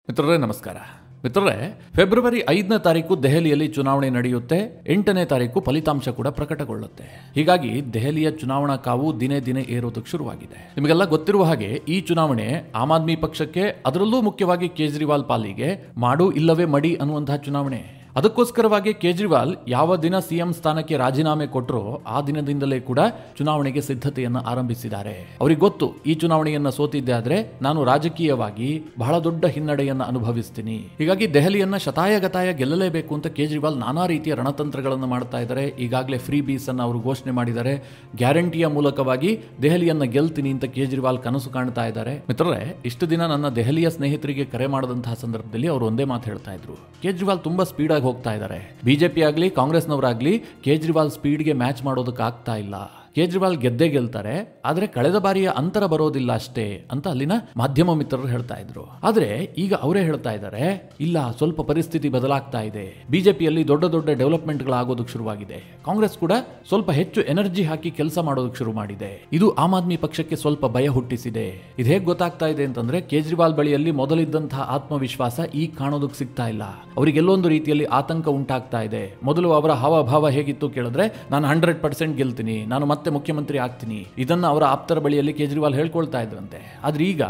ಮಿತ್ರರೇ ನಮಸ್ಕಾರ. ಮಿತ್ರರೇ, ಫೆಬ್ರವರಿ 5ನೇ ತಾರೀಕು ದೆಹಲಿಯಲ್ಲಿ ಚುನಾವಣೆ ನಡೆಯುತ್ತೆ. 8ನೇ ತಾರೀಕು ಫಲಿತಾಂಶ ಕೂಡ ಪ್ರಕಟಗೊಳ್ಳುತ್ತೆ. ಹೀಗಾಗಿ ದೆಹಲಿಯ ಚುನಾವಣಾ ಕಾವು ದಿನೇ ದಿನೇ ಏರೋದಕ್ಕೆ ಶುರುವಾಗಿದೆ. ನಿಮಗೆಲ್ಲ ಗೊತ್ತಿರುವ ಹಾಗೆ ಈ ಚುನಾವಣೆ ಆಮ್ ಆದ್ಮಿ ಪಕ್ಷಕ್ಕೆ, ಅದರಲ್ಲೂ ಮುಖ್ಯವಾಗಿ ಕೇಜ್ರಿವಾಲ್ ಪಾಲಿಗೆ ಮಾಡು ಇಲ್ಲವೇ ಮಡಿ ಅನ್ನುವಂತಹ ಚುನಾವಣೆ. ಅದಕ್ಕೋಸ್ಕರವಾಗಿ ಕೇಜ್ರಿವಾಲ್ ಯಾವ ದಿನ ಸಿಎಂ ಸ್ಥಾನಕ್ಕೆ ರಾಜೀನಾಮೆ ಕೊಟ್ಟರೋ ಆ ದಿನದಿಂದಲೇ ಕೂಡ ಚುನಾವಣೆಗೆ ಸಿದ್ಧತೆಯನ್ನು ಆರಂಭಿಸಿದ್ದಾರೆ. ಅವರಿಗೆ ಗೊತ್ತು, ಈ ಚುನಾವಣೆಯನ್ನ ಸೋತಿದ್ದೆ ಆದ್ರೆ ನಾನು ರಾಜಕೀಯವಾಗಿ ಬಹಳ ದೊಡ್ಡ ಹಿನ್ನಡೆಯನ್ನು ಅನುಭವಿಸ್ತೀನಿ. ಹೀಗಾಗಿ ದೆಹಲಿಯನ್ನ ಶತಾಯಗತಾಯ ಗೆಲ್ಲಲೇಬೇಕು ಅಂತ ಕೇಜ್ರಿವಾಲ್ ನಾನಾ ರೀತಿಯ ರಣತಂತ್ರಗಳನ್ನು ಮಾಡ್ತಾ ಇದ್ದಾರೆ. ಈಗಾಗಲೇ ಫ್ರೀ ಬೀಸ್ ಅನ್ನು ಅವರು ಘೋಷಣೆ ಮಾಡಿದ್ದಾರೆ. ಗ್ಯಾರಂಟಿಯ ಮೂಲಕವಾಗಿ ದೆಹಲಿಯನ್ನ ಗೆಲ್ತೀನಿ ಅಂತ ಕೇಜ್ರಿವಾಲ್ ಕನಸು ಕಾಣ್ತಾ ಇದ್ದಾರೆ. ಮಿತ್ರರೇ, ಇಷ್ಟು ದಿನ ನನ್ನ ದೆಹಲಿಯ ಸ್ನೇಹಿತರಿಗೆ ಕರೆ ಮಾಡದಂತಹ ಸಂದರ್ಭದಲ್ಲಿ ಅವರು ಒಂದೇ ಮಾತು ಹೇಳ್ತಾ ಇದ್ರು, ಕೇಜ್ರಿವಾಲ್ ತುಂಬಾ ಸ್ಪೀಡ್ ಹೋಗ್ತಾ ಇದ್ದಾರೆ. ಬಿಜೆಪಿ ಆಗಲಿ ಕಾಂಗ್ರೆಸ್ನವರಾಗ್ಲಿ ಕೇಜ್ರಿವಾಲ್ ಸ್ಪೀಡ್ಗೆ ಮ್ಯಾಚ್ ಮಾಡೋದಕ್ಕೆ ಆಗ್ತಾ ಇಲ್ಲ. ಕೇಜ್ರಿವಾಲ್ ಗೆದ್ದೇ ಗೆಲ್ತಾರೆ, ಆದ್ರೆ ಕಳೆದ ಬಾರಿಯ ಅಂತರ ಬರೋದಿಲ್ಲ ಅಷ್ಟೇ ಅಂತ ಅಲ್ಲಿನ ಮಾಧ್ಯಮ ಮಿತ್ರರು ಹೇಳ್ತಾ ಇದ್ರು. ಆದ್ರೆ ಈಗ ಅವರೇ ಹೇಳ್ತಾ ಇದ್ದಾರೆ, ಇಲ್ಲ, ಸ್ವಲ್ಪ ಪರಿಸ್ಥಿತಿ ಬದಲಾಗ್ತಾ ಇದೆ. ಬಿಜೆಪಿಯಲ್ಲಿ ದೊಡ್ಡ ದೊಡ್ಡ ಡೆವಲಪ್ಮೆಂಟ್ಗಳಾಗೋದಕ್ಕೆ ಶುರುವಾಗಿದೆ. ಕಾಂಗ್ರೆಸ್ ಕೂಡ ಸ್ವಲ್ಪ ಹೆಚ್ಚು ಎನರ್ಜಿ ಹಾಕಿ ಕೆಲಸ ಮಾಡೋದಕ್ಕೆ ಶುರು ಮಾಡಿದೆ. ಇದು ಆಮ್ ಆದ್ಮಿ ಪಕ್ಷಕ್ಕೆ ಸ್ವಲ್ಪ ಭಯ ಹುಟ್ಟಿಸಿದೆ. ಇದು ಹೇಗೆ ಗೊತ್ತಾಗ್ತಾ ಇದೆ ಅಂತಂದ್ರೆ, ಕೇಜ್ರಿವಾಲ್ ಬಳಿಯಲ್ಲಿ ಮೊದಲಿದ್ದಂತಹ ಆತ್ಮವಿಶ್ವಾಸ ಈಗ ಕಾಣೋದಕ್ಕೆ ಸಿಗ್ತಾ ಇಲ್ಲ. ಅವರಿಗೆಲ್ಲೊಂದು ರೀತಿಯಲ್ಲಿ ಆತಂಕ ಉಂಟಾಗ್ತಾ ಇದೆ. ಮೊದಲು ಅವರ ಹಾವಭಾವ ಹೇಗಿತ್ತು ಕೇಳಿದ್ರೆ, ನಾನು 100% ಗೆಲ್ತೀನಿ, ನಾನು ಮತ್ತೆ ಮುಖ್ಯಮಂತ್ರಿ ಆಗ್ತೀನಿ, ಇದನ್ನ ಅವರ ಆಪ್ತರ ಬಳಿಯಲ್ಲಿ ಕೇಜ್ರಿವಾಲ್ ಹೇಳ್ಕೊಳ್ತಾ ಇದ್ರಂತೆ. ಆದ್ರೆ ಈಗ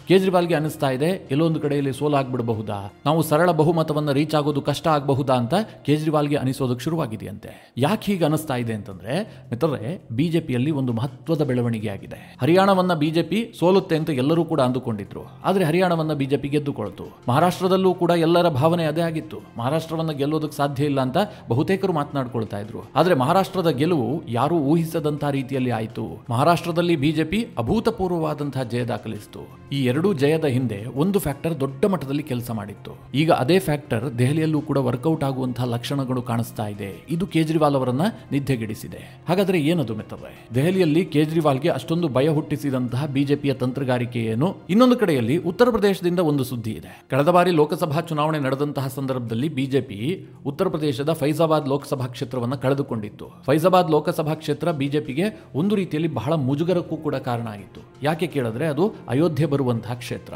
ಕೇಜ್ರಿವಾಲ್ಗೆ ಅನಿಸ್ತಾ ಇದೆ, ಎಲ್ಲೊಂದು ಕಡೆಯಲ್ಲಿ ಸೋಲಾಗ್ಬಿಡಬಹುದಾ, ನಾವು ಸರಳ ಬಹುಮತವನ್ನ ರೀಚ್ ಆಗೋದು ಕಷ್ಟ ಆಗಬಹುದಾ ಅಂತ ಕೇಜ್ರಿವಾಲ್ಗೆ ಅನಿಸೋದಕ್ಕೆ ಶುರುವಾಗಿದೆಯಂತೆ. ಯಾಕೆ ಹೀಗೆ ಅನಿಸ್ತಾ ಇದೆ ಅಂತಂದ್ರೆ, ಮಿತ್ರರೇ, ಬಿಜೆಪಿಯಲ್ಲಿ ಒಂದು ಮಹತ್ವದ ಬೆಳವಣಿಗೆ ಆಗಿದೆ. ಹರಿಯಾಣವನ್ನ ಬಿಜೆಪಿ ಸೋಲುತ್ತೆ ಅಂತ ಎಲ್ಲರೂ ಕೂಡ ಅಂದುಕೊಂಡಿದ್ರು. ಆದ್ರೆ ಹರಿಯಾಣವನ್ನ ಬಿಜೆಪಿ ಗೆದ್ದುಕೊಳ್ತು. ಮಹಾರಾಷ್ಟ್ರದಲ್ಲೂ ಕೂಡ ಎಲ್ಲರ ಭಾವನೆ ಅದೇ ಆಗಿತ್ತು, ಮಹಾರಾಷ್ಟ್ರವನ್ನ ಗೆಲ್ಲೋದಕ್ಕೆ ಸಾಧ್ಯ ಇಲ್ಲ ಅಂತ ಬಹುತೇಕರು ಮಾತನಾಡ್ಕೊಳ್ತಾ ಇದ್ರು. ಆದ್ರೆ ಮಹಾರಾಷ್ಟ್ರದ ಗೆಲುವು ಯಾರು ಊಹಿಸದಂತ ರೀತಿಯಲ್ಲಿ ಆಯಿತು. ಮಹಾರಾಷ್ಟ್ರದಲ್ಲಿ ಬಿಜೆಪಿ ಅಭೂತಪೂರ್ವವಾದಂತಹ ಜಯ ದಾಖಲಿಸಿತು. ಈ ಎರಡೂ ಜಯದ ಹಿಂದೆ ಒಂದು ಫ್ಯಾಕ್ಟರ್ ದೊಡ್ಡ ಮಟ್ಟದಲ್ಲಿ ಕೆಲಸ ಮಾಡಿತ್ತು. ಈಗ ಅದೇ ಫ್ಯಾಕ್ಟರ್ ದೆಹಲಿಯಲ್ಲೂ ಕೂಡ ವರ್ಕೌಟ್ ಆಗುವಂತಹ ಲಕ್ಷಣಗಳು ಕಾಣಿಸ್ತಾ ಇದೆ. ಇದು ಕೇಜ್ರಿವಾಲ್ ಅವರನ್ನ ನಿದ್ದೆಗೆಡಿಸಿದೆ. ಹಾಗಾದ್ರೆ ಏನದು ಮಿತ್ರರೇ? ದೆಹಲಿಯಲ್ಲಿ ಕೇಜ್ರಿವಾಲ್ಗೆ ಅಷ್ಟೊಂದು ಭಯ ಹುಟ್ಟಿಸಿದಂತಹ ಬಿಜೆಪಿಯ ತಂತ್ರಗಾರಿಕೆ ಏನು? ಇನ್ನೊಂದು ಕಡೆಯಲ್ಲಿ ಉತ್ತರ ಪ್ರದೇಶದಿಂದ ಒಂದು ಸುದ್ದಿ ಇದೆ. ಕಳೆದ ಬಾರಿ ಲೋಕಸಭಾ ಚುನಾವಣೆ ನಡೆದಂತಹ ಸಂದರ್ಭದಲ್ಲಿ ಬಿಜೆಪಿ ಉತ್ತರ ಪ್ರದೇಶದ ಫೈಜಾಬಾದ್ ಲೋಕಸಭಾ ಕ್ಷೇತ್ರವನ್ನು ಕಳೆದುಕೊಂಡಿತ್ತು. ಫೈಜಾಬಾದ್ ಲೋಕಸಭಾ ಕ್ಷೇತ್ರ ಬಿಜೆಪಿಗೆ ಒಂದು ರೀತಿಯಲ್ಲಿ ಬಹಳ ಮುಜುಗರಕ್ಕೂ ಕೂಡ ಕಾರಣ ಆಗಿತ್ತು. ಯಾಕೆ ಕೇಳಿದ್ರೆ, ಅದು ಅಯೋಧ್ಯೆ ಬರುವಂತಹ ಕ್ಷೇತ್ರ.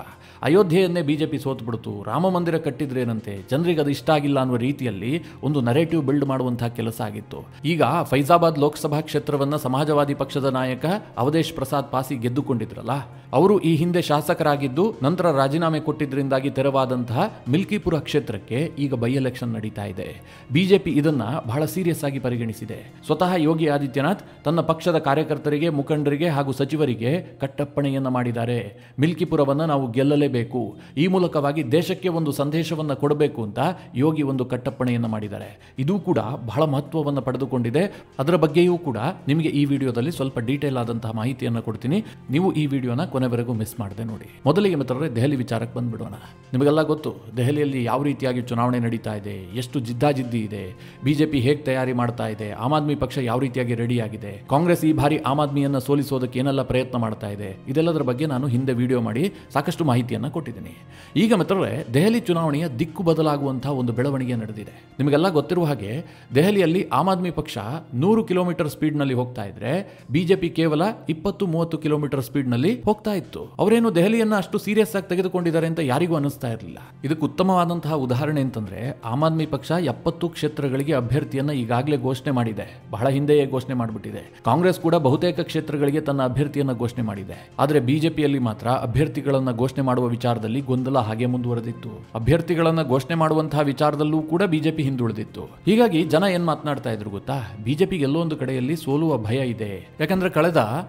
ಅಯೋಧ್ಯೆಯನ್ನೇ ಬಿಜೆಪಿ ಸೋತ್ಬಿಡ್ತು, ರಾಮ ಮಂದಿರ ಕಟ್ಟಿದ್ರೇನಂತೆ, ಜನರಿಗೆ ಅದು ಇಷ್ಟ ಆಗಿಲ್ಲ ಅನ್ನುವ ರೀತಿಯಲ್ಲಿ ಒಂದು ನರೇಟಿವ್ ಬಿಲ್ಡ್ ಮಾಡುವಂತಹ ಕೆಲಸ ಆಗಿತ್ತು. ಈಗ ಫೈಜಾಬಾದ್ ಲೋಕಸಭಾ ಕ್ಷೇತ್ರವನ್ನ ಸಮಾಜವಾದಿ ಪಕ್ಷದ ನಾಯಕ ಅವಧೇಶ್ ಪ್ರಸಾದ್ ಪಾಸಿ ಗೆದ್ದುಕೊಂಡಿದ್ರಲ್ಲ, ಅವರು ಈ ಹಿಂದೆ ಶಾಸಕರಾಗಿದ್ದು ನಂತರ ರಾಜೀನಾಮೆ ಕೊಟ್ಟಿದ್ದರಿಂದಾಗಿ ತೆರವಾದಂತಹ ಮಿಲ್ಕಿಪುರ ಕ್ಷೇತ್ರಕ್ಕೆ ಈಗ ಬೈ ಎಲೆಕ್ಷನ್ ನಡೀತಾ ಇದೆ. ಬಿಜೆಪಿ ಇದನ್ನ ಬಹಳ ಸೀರಿಯಸ್ ಆಗಿ ಪರಿಗಣಿಸಿದೆ. ಸ್ವತಃ ಯೋಗಿ ಆದಿತ್ಯನಾಥ್ ತನ್ನ ಪಕ್ಷದ ಕಾರ್ಯಕರ್ತರಿಗೆ, ಮುಖಂಡರಿಗೆ ಹಾಗೂ ಸಚಿವರಿಗೆ ಕಟ್ಟಪ್ಪಣೆಯನ್ನ ಮಾಡಿದ್ದಾರೆ. ಮಿಲ್ಕಿಪುರವನ್ನ ನಾವು ಗೆಲ್ಲಲೇಬೇಕು, ಈ ಮೂಲಕವಾಗಿ ದೇಶಕ್ಕೆ ಒಂದು ಸಂದೇಶವನ್ನ ಕೊಡಬೇಕು ಅಂತ ಯೋಗಿ ಒಂದು ಕಟ್ಟಪ್ಪಣೆಯನ್ನ ಮಾಡಿದ್ದಾರೆ. ಇದು ಕೂಡ ಬಹಳ ಮಹತ್ವವನ್ನು ಪಡೆದುಕೊಂಡಿದೆ. ಅದರ ಬಗ್ಗೆಯೂ ಕೂಡ ನಿಮಗೆ ಈ ವಿಡಿಯೋದಲ್ಲಿ ಸ್ವಲ್ಪ ಡೀಟೇಲ್ ಆದಂತಹ ಮಾಹಿತಿಯನ್ನು ಕೊಡ್ತೀನಿ. ನೀವು ಈ ವಿಡಿಯೋನ ಕೊನೆವರೆಗೂ ಮಿಸ್ ಮಾಡದೆ ನೋಡಿ. ಮೊದಲಿಗೆ ಮಿತ್ರರೇ, ದೆಹಲಿ ವಿಚಾರಕ್ಕೆ ಬಂದ್ಬಿಡೋಣ. ನಿಮಗೆಲ್ಲ ಗೊತ್ತು, ದೆಹಲಿಯಲ್ಲಿ ಯಾವ ರೀತಿಯಾಗಿ ಚುನಾವಣೆ ನಡೀತಾ ಇದೆ, ಎಷ್ಟು ಜಿದ್ದಾಜಿದ್ದಿ ಇದೆ, ಬಿಜೆಪಿ ಹೇಗೆ ತಯಾರಿ ಮಾಡ್ತಾ ಇದೆ, ಆಮ್ ಆದ್ಮಿ ಪಕ್ಷ ಯಾವ ರೀತಿಯಾಗಿ ರೆಡಿ ಆಗಿದೆ, ಕಾಂಗ್ರೆಸ್ ಈ ಬಾರಿ ಆಮ್ ಆದ್ಮಿಯನ್ನ ಸೋಲಿಸೋದಕ್ಕೆ ಏನೆಲ್ಲ ಪ್ರಯತ್ನ ಮಾಡ್ತಾ ಇದೆ, ಇದೆಲ್ಲದರ ಬಗ್ಗೆ ನಾನು ಹಿಂದೆ ವಿಡಿಯೋ ಮಾಡಿ ಸಾಕಷ್ಟು ಮಾಹಿತಿಯನ್ನು ಕೊಟ್ಟಿದ್ದೀನಿ. ಈಗ ಮಿತ್ರರೇ, ದೆಹಲಿ ಚುನಾವಣೆಯ ದಿಕ್ಕು ಬದಲಾಗುವಂತಹ ಒಂದು ಬೆಳವಣಿಗೆ ನಡೆದಿದೆ. ನಿಮಗೆಲ್ಲ ಗೊತ್ತಿರುವ ಹಾಗೆ ದೆಹಲಿಯಲ್ಲಿ ಆಮ್ ಆದ್ಮಿ ಪಕ್ಷ 100 ಕಿಲೋಮೀಟರ್ ಸ್ಪೀಡ್ ನಲ್ಲಿ ಹೋಗ್ತಾ ಇದ್ರೆ, ಬಿಜೆಪಿ ಕೇವಲ 20-30 ಕಿಲೋಮೀಟರ್ ಸ್ಪೀಡ್ ನಲ್ಲಿ ಹೋಗ್ತಾ ಇತ್ತು. ಅವರೇನು ದೆಹಲಿಯನ್ನ ಅಷ್ಟು ಸೀರಿಯಸ್ ಆಗಿ ತೆಗೆದುಕೊಂಡಿದ್ದಾರೆ ಅಂತ ಯಾರಿಗೂ ಅನಿಸ್ತಾ ಇರಲಿಲ್ಲ. ಇದಕ್ಕೆ ಉತ್ತಮವಾದಂತಹ ಉದಾಹರಣೆ ಅಂತಂದ್ರೆ, ಆಮ್ ಆದ್ಮಿ ಪಕ್ಷ 70 ಕ್ಷೇತ್ರಗಳಿಗೆ ಅಭ್ಯರ್ಥಿಯನ್ನ ಈಗಾಗಲೇ ಘೋಷಣೆ ಮಾಡಿದೆ, ಬಹಳ ಹಿಂದೆಯೇ ಘೋಷಣೆ ಮಾಡಿಬಿಟ್ಟಿದೆ. ಕಾಂಗ್ರೆಸ್ ಕೂಡ ಬಹುತೇಕ ಕ್ಷೇತ್ರಗಳಿಗೆ ತನ್ನ ಅಭ್ಯರ್ಥಿಯನ್ನ ಘೋಷಣೆ ಮಾಡಿದೆ. ಆದರೆ ಬಿಜೆಪಿಯಲ್ಲಿ ಮಾತ್ರ ಅಭ್ಯರ್ಥಿಗಳನ್ನ ಘೋಷಣೆ ಮಾಡುವ ವಿಚಾರದಲ್ಲಿ ಗೊಂದಲ ಹಾಗೆ ಮುಂದುವರೆದಿತ್ತು. ಅಭ್ಯರ್ಥಿಗಳನ್ನ ಘೋಷಣೆ ಮಾಡುವಂತಹ ವಿಚಾರದಲ್ಲೂ ಕೂಡ ಬಿಜೆಪಿ ಹಿಂದುಳಿದಿತ್ತು. ಹೀಗಾಗಿ ಜನ ಏನ್ ಮಾತನಾಡ್ತಾ ಇದ್ರು ಗೊತ್ತಾ, ಬಿಜೆಪಿಗೆ ಎಲ್ಲೋ ಒಂದು ಕಡೆಯಲ್ಲಿ ಸೋಲುವ ಭಯ ಇದೆ. ಯಾಕಂದ್ರೆ ಕಳೆದ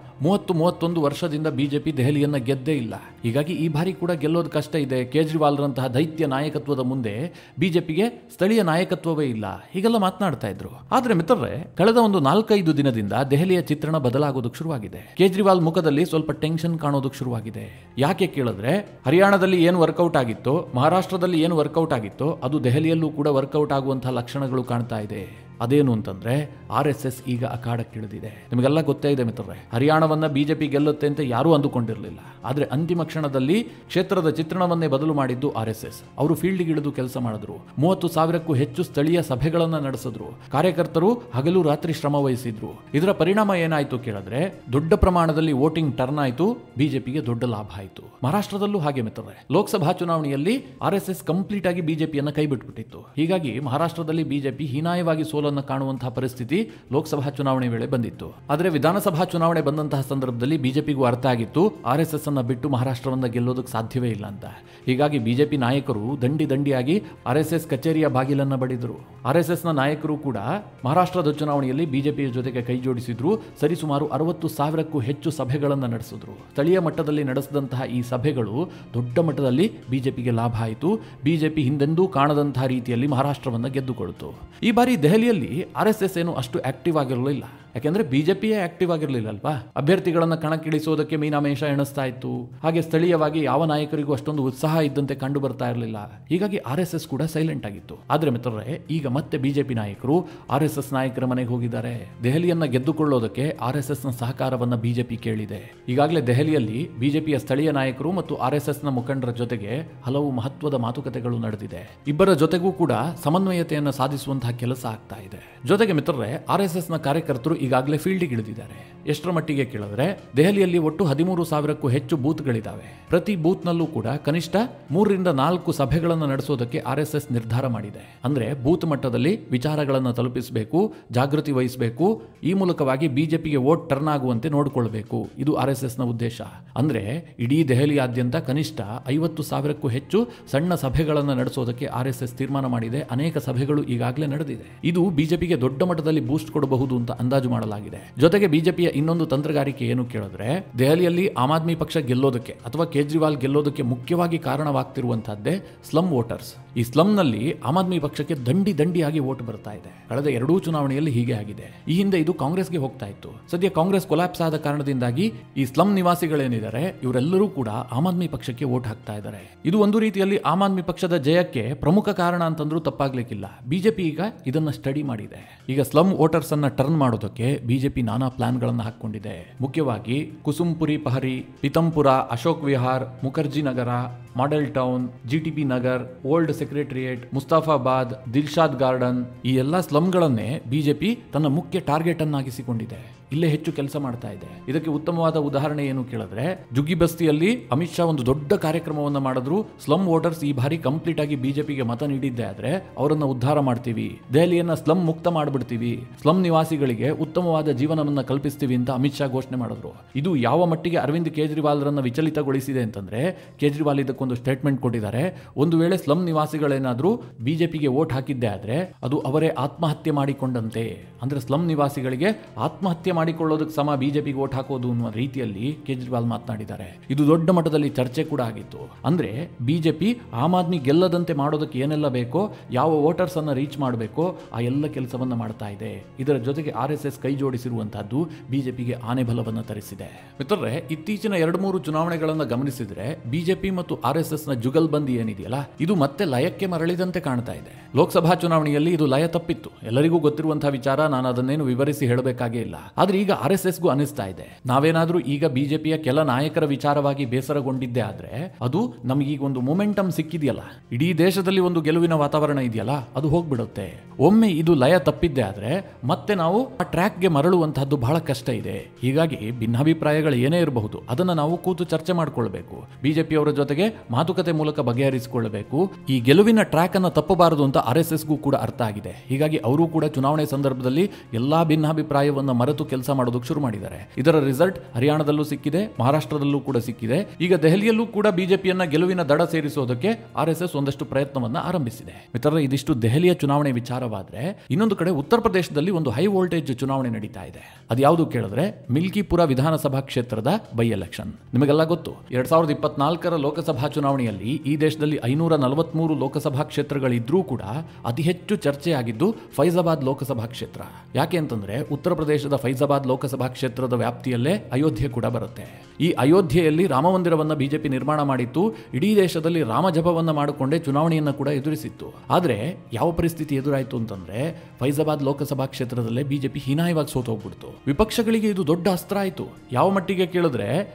30-31 ವರ್ಷದಿಂದ ಬಿಜೆಪಿ ದೆಹಲಿಯನ್ನ ಗೆದ್ದೇ ಇಲ್ಲ. ಹೀಗಾಗಿ ಈ ಬಾರಿ ಕೂಡ ಗೆಲ್ಲೋದು ಕಷ್ಟ ಇದೆ. ಕೇಜ್ರಿವಾಲ್ ರಂತಹ ದೈತ್ಯ ನಾಯಕತ್ವದ ಮುಂದೆ ಬಿಜೆಪಿಗೆ ಸ್ಥಳೀಯ ನಾಯಕತ್ವವೇ ಇಲ್ಲ, ಹೀಗೆಲ್ಲ ಮಾತನಾಡ್ತಾ ಇದ್ರು. ಆದ್ರೆ ಮಿತ್ರರೇ, ಕಳೆದ ಒಂದು 4-5 ದಿನದಿಂದ ದೆಹಲಿಯ ಚಿತ್ರಣ ಬದಲಾಗೋದಕ್ಕೆ ಶುರುವಾಗಿದೆ. ಕೇಜ್ರಿವಾಲ್ ಮುಖದಲ್ಲಿ ಸ್ವಲ್ಪ ಟೆನ್ಷನ್ ಕಾಣೋದಕ್ಕೆ ಶುರುವಾಗಿದೆ. ಯಾಕೆ ಕೇಳಿದ್ರೆ, ಹರಿಯಾಣದಲ್ಲಿ ಏನು ವರ್ಕೌಟ್ ಆಗಿತ್ತೋ, ಮಹಾರಾಷ್ಟ್ರದಲ್ಲಿ ಏನು ವರ್ಕೌಟ್ ಆಗಿತ್ತೋ, ಅದು ದೆಹಲಿಯಲ್ಲೂ ಕೂಡ ವರ್ಕೌಟ್ ಆಗುವಂತಹ ಲಕ್ಷಣಗಳು ಕಾಣ್ತಾ ಇದೆ. ಅದೇನು ಅಂತಂದ್ರೆ RSS ಈಗ ಅಖಾಡಕ್ಕಿಳಿದಿದೆ. ನಿಮಗೆಲ್ಲ ಗೊತ್ತೇ ಇದೆ ಮಿತ್ರರೇ, ಹರಿಯಾಣವನ್ನ ಬಿಜೆಪಿ ಗೆಲ್ಲುತ್ತೆ ಅಂತ ಯಾರೂ ಅಂದುಕೊಂಡಿರಲಿಲ್ಲ. ಆದ್ರೆ ಅಂತಿಮ ಕ್ಷಣದಲ್ಲಿ ಕ್ಷೇತ್ರದ ಚಿತ್ರಣವನ್ನೇ ಬದಲು ಮಾಡಿದ್ದು RSS. ಅವರು ಫೀಲ್ಡ್ಗೆ ಇಳಿದು ಕೆಲಸ ಮಾಡಿದ್ರು. 30,000ಕ್ಕೂ ಹೆಚ್ಚು ಸ್ಥಳೀಯ ಸಭೆಗಳನ್ನ ನಡೆಸಿದ್ರು. ಕಾರ್ಯಕರ್ತರು ಹಗಲು ರಾತ್ರಿ ಶ್ರಮ ವಹಿಸಿದ್ರು. ಇದರ ಪರಿಣಾಮ ಏನಾಯ್ತು ಕೇಳಿದ್ರೆ, ದೊಡ್ಡ ಪ್ರಮಾಣದಲ್ಲಿ ವೋಟಿಂಗ್ ಟರ್ನ್ ಆಯ್ತು, ಬಿಜೆಪಿಗೆ ದೊಡ್ಡ ಲಾಭ ಆಯ್ತು. ಮಹಾರಾಷ್ಟ್ರದಲ್ಲೂ ಹಾಗೆ ಮಿತ್ರರೇ, ಲೋಕಸಭಾ ಚುನಾವಣೆಯಲ್ಲಿ RSS ಕಂಪ್ಲೀಟ್ ಆಗಿ ಬಿಜೆಪಿಯನ್ನ ಕೈ ಬಿಟ್ಬಿಟ್ಟಿತ್ತು. ಹೀಗಾಗಿ ಮಹಾರಾಷ್ಟ್ರದಲ್ಲಿ ಬಿಜೆಪಿ ಹೀನಾಯವಾಗಿ ಸೋಲನ್ನು ಕಾಣುವಂತಹ ಪರಿಸ್ಥಿತಿ ಲೋಕಸಭಾ ಚುನಾವಣೆ ವೇಳೆ ಬಂದಿತ್ತು. ಆದರೆ ವಿಧಾನಸಭಾ ಚುನಾವಣೆ ಬಂದಂತಹ ಸಂದರ್ಭದಲ್ಲಿ ಬಿಜೆಪಿಗೂ ಅರ್ಥ ಆಗಿತ್ತು RSS ಅನ್ನ ಬಿಟ್ಟು ಮಹಾರಾಷ್ಟ್ರವನ್ನ ಗೆಲ್ಲೋದಕ್ಕೆ ಸಾಧ್ಯವೇ ಇಲ್ಲ ಅಂತ. ಹೀಗಾಗಿ ಬಿಜೆಪಿ ನಾಯಕರು ದಂಡಿಯಾಗಿ RSS ಕಚೇರಿಯ ಬಾಗಿಲನ್ನ ಬಡಿದರು. RSS ನ ನಾಯಕರು ಕೂಡ ಮಹಾರಾಷ್ಟ್ರದ ಚುನಾವಣೆಯಲ್ಲಿ ಬಿಜೆಪಿಯ ಜೊತೆಗೆ ಕೈ ಜೋಡಿಸಿದ್ರು. ಸರಿಸುಮಾರು 60,000ಕ್ಕೂ ಹೆಚ್ಚು ಸಭೆಗಳನ್ನು ನಡೆಸಿದ್ರು. ಸ್ಥಳೀಯ ಮಟ್ಟದಲ್ಲಿ ನಡೆಸಿದಂತಹ ಈ ಸಭೆಗಳು ದೊಡ್ಡ ಮಟ್ಟದಲ್ಲಿ ಬಿಜೆಪಿಗೆ ಲಾಭ ಆಯಿತು. ಬಿಜೆಪಿ ಹಿಂದೆಂದೂ ಕಾಣದಂತಹ ರೀತಿಯಲ್ಲಿ ಮಹಾರಾಷ್ಟ್ರವನ್ನು ಗೆದ್ದುಕೊಳ್ತು. ಈ ಬಾರಿ ದೆಹಲಿಯಲ್ಲಿ RSS ಏನು ಅಷ್ಟು ಆಕ್ಟಿವ್ ಆಗಿರಲಿಲ್ಲ. ಯಾಕೆಂದ್ರೆ ಬಿಜೆಪಿಯೇ ಆಕ್ಟಿವ್ ಆಗಿರಲಿಲ್ಲ ಅಲ್ವಾ. ಅಭ್ಯರ್ಥಿಗಳನ್ನ ಕಣಕ್ಕಿಳಿಸೋದಕ್ಕೆ ಮೀನಾಮೇಷ ಎಣಿಸ್ತಾ ಇತ್ತು. ಹಾಗೆ ಸ್ಥಳೀಯವಾಗಿ ಯಾವ ನಾಯಕರಿಗೂ ಅಷ್ಟೊಂದು ಉತ್ಸಾಹ ಇದ್ದಂತೆ ಕಂಡು ಬರ್ತಾ ಇರಲಿಲ್ಲ. ಹೀಗಾಗಿ RSS ಕೂಡ ಸೈಲೆಂಟ್ ಆಗಿತ್ತು. ಆದ್ರೆ ಮಿತ್ರರೇ, ಈಗ ಮತ್ತೆ ಬಿಜೆಪಿ ನಾಯಕರು RSS ನಾಯಕರ ಮನೆಗೆ ಹೋಗಿದ್ದಾರೆ. ದೆಹಲಿಯನ್ನ ಗೆದ್ದುಕೊಳ್ಳೋದಕ್ಕೆ RSS ನ ಸಹಕಾರವನ್ನ ಬಿಜೆಪಿ ಕೇಳಿದೆ. ಈಗಾಗಲೇ ದೆಹಲಿಯಲ್ಲಿ ಬಿಜೆಪಿಯ ಸ್ಥಳೀಯ ನಾಯಕರು ಮತ್ತು RSS ನ ಮುಖಂಡರ ಜೊತೆಗೆ ಹಲವು ಮಹತ್ವದ ಮಾತುಕತೆಗಳು ನಡೆದಿದೆ. ಇಬ್ಬರ ಜೊತೆಗೂ ಕೂಡ ಸಮನ್ವಯತೆಯನ್ನು ಸಾಧಿಸುವಂತಹ ಕೆಲಸ ಆಗ್ತಾ ಇದೆ. ಜೊತೆಗೆ ಮಿತ್ರರೇ, RSS ನ ಕಾರ್ಯಕರ್ತರು ಈಗಾಗಲೇ ಫೀಲ್ಡ್ಗೆ ಇಳಿದಿದ್ದಾರೆ. ಎಷ್ಟರ ಮಟ್ಟಿಗೆ ಕೇಳಿದ್ರೆ, ದೆಹಲಿಯಲ್ಲಿ ಒಟ್ಟು 13,000ಕ್ಕೂ ಹೆಚ್ಚು ಬೂತ್ಗಳಿದ್ದಾವೆ. ಪ್ರತಿ ಬೂತ್ನಲ್ಲೂ ಕೂಡ ಕನಿಷ್ಠ 3-4 ಸಭೆಗಳನ್ನು ನಡೆಸೋದಕ್ಕೆ RSS ನಿರ್ಧಾರ ಮಾಡಿದೆ. ಅಂದ್ರೆ ಬೂತ್ ಮಟ್ಟದಲ್ಲಿ ವಿಚಾರಗಳನ್ನು ತಲುಪಿಸಬೇಕು, ಜಾಗೃತಿ ವಹಿಸಬೇಕು. ಈ ಮೂಲಕವಾಗಿ ಬಿಜೆಪಿಗೆ ವೋಟ್ ಟರ್ನ್ ಆಗುವಂತೆ ನೋಡಿಕೊಳ್ಳಬೇಕು. ಇದು RSS ನ ಉದ್ದೇಶ. ಅಂದ್ರೆ ಇಡೀ ದೆಹಲಿಯಾದ್ಯಂತ ಕನಿಷ್ಠ 50,000ಕ್ಕೂ ಹೆಚ್ಚು ಸಣ್ಣ ಸಭೆಗಳನ್ನು ನಡೆಸೋದಕ್ಕೆ RSS ತೀರ್ಮಾನ ಮಾಡಿದೆ. ಅನೇಕ ಸಭೆಗಳು ಈಗಾಗಲೇ ನಡೆದಿದೆ. ಇದು ಬಿಜೆಪಿಗೆ ದೊಡ್ಡ ಮಟ್ಟದಲ್ಲಿ ಬೂಸ್ಟ್ ಕೊಡಬಹುದು ಅಂತ ಅಂದಾಜು ಮಾಡಲಾಗಿದೆ. ಜೊತೆಗೆ ಬಿಜೆಪಿಯ ಇನ್ನೊಂದು ತಂತ್ರಗಾರಿಕೆ ಏನು ಕೇಳಿದ್ರೆ, ದೆಹಲಿಯಲ್ಲಿ ಆಮ್ ಆದ್ಮಿ ಪಕ್ಷ ಗೆಲ್ಲೋದಕ್ಕೆ ಅಥವಾ ಕೇಜ್ರಿವಾಲ್ ಗೆಲ್ಲೋದಕ್ಕೆ ಮುಖ್ಯವಾಗಿ ಕಾರಣವಾಗ್ತಿರುವಂತಹದ್ದೇ ಸ್ಲಮ್ ವೋಟರ್ಸ್. ಈ ಸ್ಲಮ್ ನಲ್ಲಿ ಆಮ್ ಆದ್ಮಿ ಪಕ್ಷಕ್ಕೆ ದಂಡಿಯಾಗಿ ವೋಟ್ ಬರ್ತಾ ಇದೆ. ಕಳೆದ 2 ಚುನಾವಣೆಯಲ್ಲಿ ಹೀಗೆ ಆಗಿದೆ. ಈ ಹಿಂದೆ ಇದು ಕಾಂಗ್ರೆಸ್ಗೆ ಹೋಗ್ತಾ ಇತ್ತು. ಸದ್ಯ ಕಾಂಗ್ರೆಸ್ ಕೊಲಾಪ್ಸ್ ಆದ ಕಾರಣದಿಂದಾಗಿ ಈ ಸ್ಲಮ್ ನಿವಾಸಿಗಳೇನಿದ್ದಾರೆ ಇವರೆಲ್ಲರೂ ಕೂಡ ಆಮ್ ಆದ್ಮಿ ಪಕ್ಷಕ್ಕೆ ವೋಟ್ ಹಾಕ್ತಾ ಇದ್ದಾರೆ. ಇದು ಒಂದು ರೀತಿಯಲ್ಲಿ ಆಮ್ ಆದ್ಮಿ ಪಕ್ಷದ ಜಯಕ್ಕೆ ಪ್ರಮುಖ ಕಾರಣ ಅಂತಂದ್ರೂ ತಪ್ಪಾಗ್ಲಿಕ್ಕಿಲ್ಲ. ಬಿಜೆಪಿ ಈಗ ಇದನ್ನ ಸ್ಟಡಿ ಮಾಡಿದೆ. ಈಗ ಸ್ಲಮ್ ವೋಟರ್ಸ್ ಅನ್ನ ಟರ್ನ್ ಮಾಡೋದಕ್ಕೆ ಬಿಜೆಪಿ ನಾನಾ ಪ್ಲಾನ್ ಗಳನ್ನು ಹಾಕೊಂಡಿದೆ. ಮುಖ್ಯವಾಗಿ Kusumpuri Pahari, Pitampura, Ashok Vihar, Mukherjee Nagar, Model Town, GTP Nagar, Old Secretariat, Mustafabad, Dilshad Garden, ಈ ಎಲ್ಲಾ ಸ್ಲಮ್ಗಳನ್ನೇ ಬಿಜೆಪಿ ತನ್ನ ಮುಖ್ಯ ಟಾರ್ಗೆಟ್ ಅನ್ನಾಗಿಸಿಕೊಂಡಿದೆ. ಇಲ್ಲೇ ಹೆಚ್ಚು ಕೆಲಸ ಮಾಡ್ತಾ ಇದೆ. ಇದಕ್ಕೆ ಉತ್ತಮವಾದ ಉದಾಹರಣೆ ಏನು ಕೇಳಿದ್ರೆ, ಜುಗ್ಗಿ ಬಸ್ತಿಯಲ್ಲಿ ಅಮಿತ್ ಶಾ ಒಂದು ದೊಡ್ಡ ಕಾರ್ಯಕ್ರಮವನ್ನು ಮಾಡಿದ್ರು. ಸ್ಲಮ್ ವೋಟರ್ಸ್ ಈ ಬಾರಿ ಕಂಪ್ಲೀಟ್ ಆಗಿ ಬಿಜೆಪಿಗೆ ಮತ ನೀಡಿದ್ದೆ ಆದ್ರೆ ಅವರನ್ನ ಉದ್ಧಾರ ಮಾಡ್ತೀವಿ, ದೆಹಲಿಯನ್ನ ಸ್ಲಮ್ ಮುಕ್ತ ಮಾಡ್ಬಿಡ್ತೀವಿ, ಸ್ಲಮ್ ನಿವಾಸಿಗಳಿಗೆ ಉತ್ತಮವಾದ ಜೀವನವನ್ನ ಕಲ್ಪಿಸ್ತೀವಿ ಅಂತ ಅಮಿತ್ ಶಾ ಘೋಷಣೆ ಮಾಡಿದ್ರು. ಇದು ಯಾವ ಮಟ್ಟಿಗೆ ಅರವಿಂದ್ ಕೇಜ್ರಿವಾಲ್ ರನ್ನ ವಿಚಲಿತಗೊಳಿಸಿದೆ ಅಂತಂದ್ರೆ, ಕೇಜ್ರಿವಾಲ್ ಇದಕ್ಕೊಂದು ಸ್ಟೇಟ್ಮೆಂಟ್ ಕೊಟ್ಟಿದ್ದಾರೆ. ಒಂದು ವೇಳೆ ಸ್ಲಮ್ ನಿವಾಸಿಗಳೇನಾದ್ರೂ ಬಿಜೆಪಿಗೆ ವೋಟ್ ಹಾಕಿದ್ದೆ ಆದ್ರೆ ಅದು ಅವರೇ ಆತ್ಮಹತ್ಯೆ ಮಾಡಿಕೊಂಡಂತೆ. ಅಂದ್ರೆ ಸ್ಲಮ್ ನಿವಾಸಿಗಳಿಗೆ ಆತ್ಮಹತ್ಯೆ ಮಾಡಿಕೊಳ್ಳೋದಕ್ಕೆ ಸಮ ಬಿಜೆಪಿಗೆ ವೋಟ್ ಹಾಕೋದು ಅನ್ನುವ ರೀತಿಯಲ್ಲಿ ಕೇಜ್ರಿವಾಲ್ ಮಾತನಾಡಿದ್ದಾರೆ. ಇದು ದೊಡ್ಡ ಮಟ್ಟದಲ್ಲಿ ಚರ್ಚೆ ಕೂಡ ಆಗಿತ್ತು. ಅಂದ್ರೆ ಬಿಜೆಪಿ ಆಮ್ ಆದ್ಮಿ ಗೆಲ್ಲದಂತೆ ಮಾಡೋದಕ್ಕೆ ಏನೆಲ್ಲ ಬೇಕೋ, ಯಾವ ವೋಟರ್ಸ್ ಅನ್ನ ರೀಚ್ ಮಾಡಬೇಕೋ ಆ ಎಲ್ಲ ಕೆಲಸವನ್ನ ಮಾಡ್ತಾ ಇದೆ. ಇದರ ಜೊತೆಗೆ RSS ಕೈ ಜೋಡಿಸಿರುವಂತಹದ್ದು ಬಿಜೆಪಿಗೆ ಆನೆ ಬಲವನ್ನು ತರಿಸಿದೆ. ಮಿತ್ರರೇ, ಇತ್ತೀಚಿನ 2-3 ಚುನಾವಣೆಗಳನ್ನು ಗಮನಿಸಿದ್ರೆ ಬಿಜೆಪಿ ಮತ್ತು RSS ನ ಜುಗಲ್ಬಂದಿ ಏನಿದೆಯಲ್ಲ, ಇದು ಮತ್ತೆ ಲಯಕ್ಕೆ ಮರಳಿದಂತೆ ಕಾಣ್ತಾ ಇದೆ. ಲೋಕಸಭಾ ಚುನಾವಣೆಯಲ್ಲಿ ಇದು ಲಯ ತಪ್ಪಿತ್ತು, ಎಲ್ಲರಿಗೂ ಗೊತ್ತಿರುವಂತಹ ವಿಚಾರ. ನಾನು ಅದನ್ನೇನು ವಿವರಿಸಿ ಹೇಳಬೇಕಾಗೇ ಇಲ್ಲ. ಆದ್ರೆ ಈಗ RSSಗೂ ಅನಿಸ್ತಾ ಇದೆ, ನಾವೇನಾದ್ರೂ ಈಗ ಬಿಜೆಪಿಯ ಕೆಲ ನಾಯಕರ ವಿಚಾರವಾಗಿ ಬೇಸರಗೊಂಡಿದ್ದೆ ಆದ್ರೆ ಅದು ನಮಗೀಗ ಒಂದು ಮೊಮೆಂಟಮ್ ಸಿಕ್ಕಿದೆಯಲ್ಲ, ಇಡೀ ದೇಶದಲ್ಲಿ ಒಂದು ಗೆಲುವಿನ ವಾತಾವರಣ ಇದೆಯಲ್ಲ, ಅದು ಹೋಗ್ಬಿಡುತ್ತೆ. ಒಮ್ಮೆ ಇದು ಲಯ ತಪ್ಪಿದ್ದೆ ಆದ್ರೆ ಮತ್ತೆ ನಾವು ಆ ಟ್ರ್ಯಾಕ್ಗೆ ಮರಳುವಂತಹದ್ದು ಬಹಳ ಕಷ್ಟ ಇದೆ. ಹೀಗಾಗಿ ಭಿನ್ನಾಭಿಪ್ರಾಯಗಳು ಏನೇ ಇರಬಹುದು, ಅದನ್ನ ನಾವು ಕೂತು ಚರ್ಚೆ ಮಾಡಿಕೊಳ್ಬೇಕು. ಬಿಜೆಪಿಯವರ ಜೊತೆಗೆ ಮಾತುಕತೆ ಮೂಲಕ ಬಗೆಹರಿಸಿಕೊಳ್ಳಬೇಕು. ಈ ಗೆಲುವಿನ ಟ್ರ್ಯಾಕ್ ಅನ್ನ ತಪ್ಪಬಾರದು ಅಂತ RSSಗೂ ಕೂಡ ಅರ್ಥ ಆಗಿದೆ. ಹೀಗಾಗಿ ಅವರು ಕೂಡ ಚುನಾವಣೆ ಸಂದರ್ಭದಲ್ಲಿ ಎಲ್ಲಾ ಭಿನ್ನಾಭಿಪ್ರಾಯವನ್ನ ಮರೆತು ಕೆಲಸ ಮಾಡೋದಕ್ಕೆ ಶುರು ಮಾಡಿದ್ದಾರೆ. ಇದರ ರಿಸಲ್ಟ್ ಹರಿಯಾಣದಲ್ಲೂ ಸಿಕ್ಕಿದೆ, ಮಹಾರಾಷ್ಟ್ರದಲ್ಲೂ ಕೂಡ ಸಿಕ್ಕಿದೆ. ಈಗ ದೆಹಲಿಯಲ್ಲೂ ಕೂಡ ಬಿಜೆಪಿಯನ್ನ ಗೆಲುವಿನ ದಡ ಸೇರಿಸೋದಕ್ಕೆ RSS ಒಂದಷ್ಟು ಪ್ರಯತ್ನವನ್ನ ಆರಂಭಿಸಿದೆ. ಮಿತ್ರರೇ, ಇದಿಷ್ಟು ದೆಹಲಿಯ ಚುನಾವಣೆ ವಿಚಾರವಾದ್ರೆ, ಇನ್ನೊಂದು ಕಡೆ ಉತ್ತರ ಪ್ರದೇಶದಲ್ಲಿ ಒಂದು ಹೈ ವೋಲ್ಟೇಜ್ ಚುನಾವಣೆ ನಡೀತಾ ಇದೆ. ಅದು ಯಾವುದು ಕೇಳಿದ್ರೆ ಮಿಲ್ಕಿಪುರ ವಿಧಾನಸಭಾ ಕ್ಷೇತ್ರದ ಬೈ ಎಲೆಕ್ಷನ್. ನಿಮಗೆಲ್ಲ ಗೊತ್ತು, 2024ರ ಲೋಕಸಭಾ ಚುನಾವಣೆಯಲ್ಲಿ ಈ ದೇಶದಲ್ಲಿ 543 ಲೋಕಸಭಾ ಕ್ಷೇತ್ರಗಳಿದ್ರೂ ಕೂಡ ಅತಿ ಹೆಚ್ಚು ಚರ್ಚೆಯಾಗಿದ್ದು ಫೈಜಾಬಾದ್ ಲೋಕಸಭಾ ಕ್ಷೇತ್ರ. ಯಾಕೆ ಅಂತಂದ್ರೆ ಉತ್ತರ ಪ್ರದೇಶದ ಫೈಜಾಬಾದ್ ಫೈಜಾಬಾದ್ ಲೋಕಸಭಾ ಕ್ಷೇತ್ರದ ವ್ಯಾಪ್ತಿಯಲ್ಲೇ ಅಯೋಧ್ಯೆ ಕೂಡ ಬರುತ್ತೆ. ಈ ಅಯೋಧ್ಯೆಯಲ್ಲಿ ರಾಮಮಂದಿರವನ್ನು ಬಿಜೆಪಿ ನಿರ್ಮಾಣ ಮಾಡಿತ್ತು. ಇಡೀ ದೇಶದಲ್ಲಿ ರಾಮಜಪವನ್ನು ಮಾಡಿಕೊಂಡೇ ಚುನಾವಣೆಯನ್ನು ಕೂಡ ಎದುರಿಸಿತ್ತು. ಆದರೆ ಯಾವ ಪರಿಸ್ಥಿತಿ ಎದುರಾಯಿತು ಅಂತಂದ್ರೆ ಫೈಜಾಬಾದ್ ಲೋಕಸಭಾ ಕ್ಷೇತ್ರದಲ್ಲೇ ಬಿಜೆಪಿ ಹೀನಾಯವಾಗಿ ಸೋತೋಗ್ಬಿಡ್ತು. ವಿಪಕ್ಷಗಳಿಗೆ ಇದು ದೊಡ್ಡ ಅಸ್ತ್ರ ಆಯಿತು. ಯಾವ ಮಟ್ಟಿಗೆ ಕೇಳಿದ್ರೆ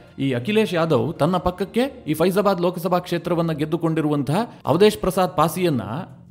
ಈ ಅಖಿಲೇಶ್ ಯಾದವ್ ತನ್ನ ಪಕ್ಕಕ್ಕೆ ಈ ಫೈಜಾಬಾದ್ ಲೋಕಸಭಾ ಕ್ಷೇತ್ರವನ್ನು ಗೆದ್ದುಕೊಂಡಿರುವಂತಹ ಅವಧೇಶ್ ಪ್ರಸಾದ್ ಪಾಸಿಯನ್ನ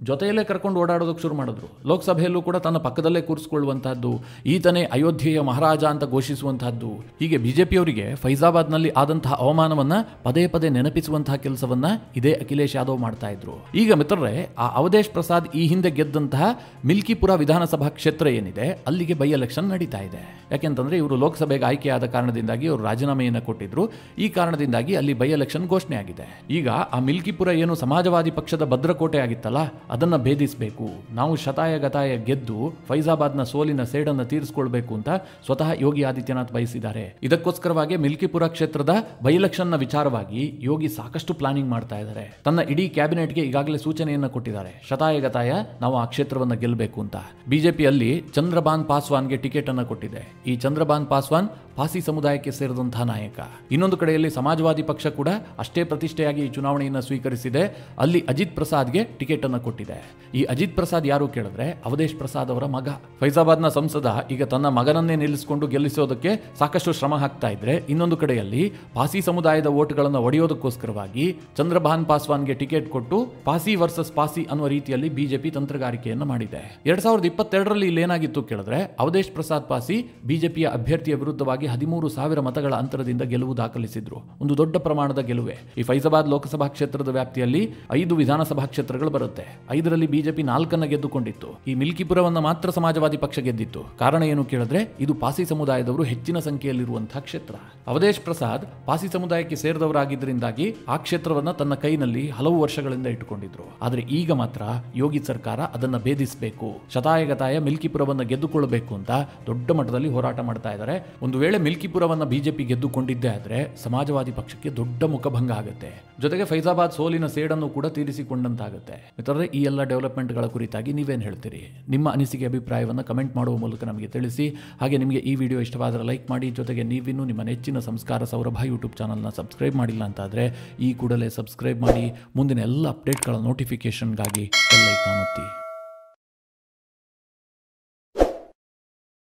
ಜೊತೆಯಲ್ಲೇ ಕರ್ಕೊಂಡು ಓಡಾಡೋದಕ್ಕೆ ಶುರು ಮಾಡಿದ್ರು. ಲೋಕಸಭೆಯಲ್ಲೂ ಕೂಡ ತನ್ನ ಪಕ್ಕದಲ್ಲೇ ಕೂರಿಸಿಕೊಳ್ಳುವಂತಹದ್ದು, ಈತನೇ ಅಯೋಧ್ಯೆಯ ಮಹಾರಾಜ ಅಂತ ಘೋಷಿಸುವಂತಹದ್ದು, ಹೀಗೆ ಬಿಜೆಪಿಯವರಿಗೆ ಫೈಜಾಬಾದ್ನಲ್ಲಿ ಆದಂತಹ ಅವಮಾನವನ್ನ ಪದೇ ಪದೇ ನೆನಪಿಸುವಂತಹ ಕೆಲಸವನ್ನ ಇದೇ ಅಖಿಲೇಶ್ ಯಾದವ್ ಮಾಡ್ತಾ ಇದ್ರು. ಈಗ ಮಿತ್ರರೇ, ಆ ಅವಧೇಶ್ ಪ್ರಸಾದ್ ಈ ಹಿಂದೆ ಗೆದ್ದಂತಹ ಮಿಲ್ಕಿಪುರ ವಿಧಾನಸಭಾ ಕ್ಷೇತ್ರ ಏನಿದೆ ಅಲ್ಲಿಗೆ ಬೈ ಎಲೆಕ್ಷನ್ ನಡೀತಾ ಇದೆ. ಯಾಕೆಂತಂದ್ರೆ ಇವರು ಲೋಕಸಭೆಗೆ ಆಯ್ಕೆಯಾದ ಕಾರಣದಿಂದಾಗಿ ಅವರು ರಾಜೀನಾಮೆಯನ್ನು ಕೊಟ್ಟಿದ್ರು. ಈ ಕಾರಣದಿಂದಾಗಿ ಅಲ್ಲಿ ಬೈ ಎಲೆಕ್ಷನ್ ಘೋಷಣೆ ಆಗಿದೆ. ಈಗ ಆ ಮಿಲ್ಕಿಪುರ ಏನು ಸಮಾಜವಾದಿ ಪಕ್ಷದ ಭದ್ರಕೋಟೆ ಆಗಿತ್ತಲ್ಲ, ಅದನ್ನ ಭೇದಿಸಬೇಕು, ನಾವು ಶತಾಯ ಗತಾಯ ಗೆದ್ದು ಫೈಜಾಬಾದ್ನ ಸೋಲಿನ ಸೇಡನ್ನು ತೀರಿಸಿಕೊಳ್ಬೇಕು ಅಂತ ಸ್ವತಃ ಯೋಗಿ ಆದಿತ್ಯನಾಥ್ ಬಯಸಿದ್ದಾರೆ. ಇದಕ್ಕೋಸ್ಕರವಾಗಿ ಮಿಲ್ಕಿಪುರ ಕ್ಷೇತ್ರದ ಬೈ ಎಲೆಕ್ಷನ್ನ ವಿಚಾರವಾಗಿ ಯೋಗಿ ಸಾಕಷ್ಟು ಪ್ಲಾನಿಂಗ್ ಮಾಡ್ತಾ ಇದ್ದಾರೆ. ತನ್ನ ಇಡೀ ಕ್ಯಾಬಿನೆಟ್ಗೆ ಈಗಾಗಲೇ ಸೂಚನೆಯನ್ನು ಕೊಟ್ಟಿದ್ದಾರೆ. ಶತಾಯ ಗತಾಯ ನಾವು ಆ ಕ್ಷೇತ್ರವನ್ನು ಗೆಲ್ಲಬೇಕು ಅಂತ. ಬಿಜೆಪಿಯಲ್ಲಿ ಚಂದ್ರಬಾನ್ ಪಾಸ್ವಾನ್ಗೆ ಟಿಕೆಟ್ ಅನ್ನು ಕೊಟ್ಟಿದೆ. ಈ ಚಂದ್ರಬಾನ್ ಪಾಸ್ವಾನ್ ಪಾಸಿ ಸಮುದಾಯಕ್ಕೆ ಸೇರಿದಂತಹ ನಾಯಕ. ಇನ್ನೊಂದು ಕಡೆಯಲ್ಲಿ ಸಮಾಜವಾದಿ ಪಕ್ಷ ಕೂಡ ಅಷ್ಟೇ ಪ್ರತಿಷ್ಠೆಯಾಗಿ ಈ ಚುನಾವಣೆಯನ್ನು ಸ್ವೀಕರಿಸಿದೆ. ಅಲ್ಲಿ ಅಜಿತ್ ಪ್ರಸಾದ್ಗೆ ಟಿಕೆಟ್ ಅನ್ನು ಕೊಟ್ಟಿದೆ. ಈ ಅಜಿತ್ ಪ್ರಸಾದ್ ಯಾರು ಕೇಳಿದ್ರೆ ಅವಧೇಶ್ ಪ್ರಸಾದ್ ಅವರ ಮಗ. ಫೈಜಾಬಾದ್ನ ಸಂಸದ ಈಗ ತನ್ನ ಮಗನನ್ನೇ ನಿಲ್ಲಿಸಿಕೊಂಡು ಗೆಲ್ಲಿಸೋದಕ್ಕೆ ಸಾಕಷ್ಟು ಶ್ರಮ ಹಾಕ್ತಾ ಇದ್ರೆ, ಇನ್ನೊಂದು ಕಡೆಯಲ್ಲಿ ಪಾಸಿ ಸಮುದಾಯದ ವೋಟ್ಗಳನ್ನು ಒಡೆಯೋದಕ್ಕೋಸ್ಕರವಾಗಿ ಚಂದ್ರಬಾನ್ ಪಾಸ್ವಾನ್ಗೆ ಟಿಕೆಟ್ ಕೊಟ್ಟು ಪಾಸಿ ವರ್ಸಸ್ ಪಾಸಿ ಅನ್ನುವ ರೀತಿಯಲ್ಲಿ ಬಿಜೆಪಿ ತಂತ್ರಗಾರಿಕೆಯನ್ನು ಮಾಡಿದೆ. 2022ರಲ್ಲಿ ಇಲ್ಲೇನಾಗಿತ್ತು ಕೇಳಿದ್ರೆ ಅವಧೇಶ್ ಪ್ರಸಾದ್ ಪಾಸಿ ಬಿಜೆಪಿಯ ಅಭ್ಯರ್ಥಿಯ ವಿರುದ್ಧವಾಗಿ 13,000 ಮತಗಳ ಅಂತರದಿಂದ ಗೆಲುವು ದಾಖಲಿಸಿದ್ರು. ಒಂದು ದೊಡ್ಡ ಪ್ರಮಾಣದ ಗೆಲುವೆ. ಈ ಫೈಜಾಬಾದ್ ಲೋಕಸಭಾ ಕ್ಷೇತ್ರದ ವ್ಯಾಪ್ತಿಯಲ್ಲಿ 5 ವಿಧಾನಸಭಾ ಕ್ಷೇತ್ರಗಳು ಬರುತ್ತೆ. 5ರಲ್ಲಿ ಬಿಜೆಪಿ 4 ಗೆದ್ದುಕೊಂಡಿತ್ತು. ಈ ಮಿಲ್ಕಿಪುರವನ್ನು ಮಾತ್ರ ಸಮಾಜವಾದಿ ಪಕ್ಷ ಗೆದ್ದಿತ್ತು. ಕಾರಣ ಏನು ಕೇಳಿದ್ರೆ ಇದು ಪಾಸಿ ಸಮುದಾಯದವರು ಹೆಚ್ಚಿನ ಸಂಖ್ಯೆಯಲ್ಲಿರುವಂತಹ ಕ್ಷೇತ್ರ. ಅವಧೇಶ್ ಪ್ರಸಾದ್ ಪಾಸಿ ಸಮುದಾಯಕ್ಕೆ ಸೇರಿದವರಾಗಿದ್ದರಿಂದಾಗಿ ಆ ಕ್ಷೇತ್ರವನ್ನ ತನ್ನ ಕೈನಲ್ಲಿ ಹಲವು ವರ್ಷಗಳಿಂದ ಇಟ್ಟುಕೊಂಡಿದ್ರು. ಆದ್ರೆ ಈಗ ಮಾತ್ರ ಯೋಗಿ ಸರ್ಕಾರ ಅದನ್ನ ಭೇದಿಸಬೇಕು, ಶತಾಯಗತಾಯ ಮಿಲ್ಕಿಪುರವನ್ನು ಗೆದ್ದುಕೊಳ್ಳಬೇಕು ಅಂತ ದೊಡ್ಡ ಮಟ್ಟದಲ್ಲಿ ಹೋರಾಟ ಮಾಡ್ತಾ ಇದ್ದಾರೆ. ಒಂದು ವೇಳೆ ಮಿಲ್ಕಿಪುರವನ್ನು ಬಿಜೆಪಿ ಗೆದ್ದುಕೊಂಡಿದ್ದೇ ಆದ್ರೆ ಸಮಾಜವಾದಿ ಪಕ್ಷಕ್ಕೆ ದೊಡ್ಡ ಮುಖಭಂಗ ಆಗುತ್ತೆ. ಜೊತೆಗೆ ಫೈಜಾಬಾದ್ ಸೋಲಿನ ಸೇಡನ್ನು ಕೂಡ ತೀರಿಸಿಕೊಂಡಂತಾಗುತ್ತೆ. ಮಿತ್ರರೇ, ಈ ಎಲ್ಲ ಡೆವಲಪ್ಮೆಂಟ್ಗಳ ಕುರಿತಾಗಿ ನೀವೇನು ಹೇಳ್ತೀರಿ? ನಿಮ್ಮ ಅನಿಸಿಕೆ ಅಭಿಪ್ರಾಯವನ್ನು ಕಮೆಂಟ್ ಮಾಡುವ ಮೂಲಕ ನಮಗೆ ತಿಳಿಸಿ. ಹಾಗೆ ನಿಮಗೆ ಈ ವಿಡಿಯೋ ಇಷ್ಟವಾದರೆ ಲೈಕ್ ಮಾಡಿ. ಜೊತೆಗೆ ನೀವಿನ್ನೂ ನಿಮ್ಮ ನೆಚ್ಚಿನ ಸಂಸ್ಕಾರ ಸೌರಭ ಯೂಟ್ಯೂಬ್ ಚಾನಲ್ನ ಸಬ್ಸ್ಕ್ರೈಬ್ ಮಾಡಿಲ್ಲ ಅಂತಾದರೆ ಈ ಕೂಡಲೇ ಸಬ್ಸ್ಕ್ರೈಬ್ ಮಾಡಿ. ಮುಂದಿನ ಎಲ್ಲ ಅಪ್ಡೇಟ್ಗಳ ನೋಟಿಫಿಕೇಷನ್ಗಾಗಿ ಬೆಲ್ ಐಕಾನ್ ಒತ್ತಿ.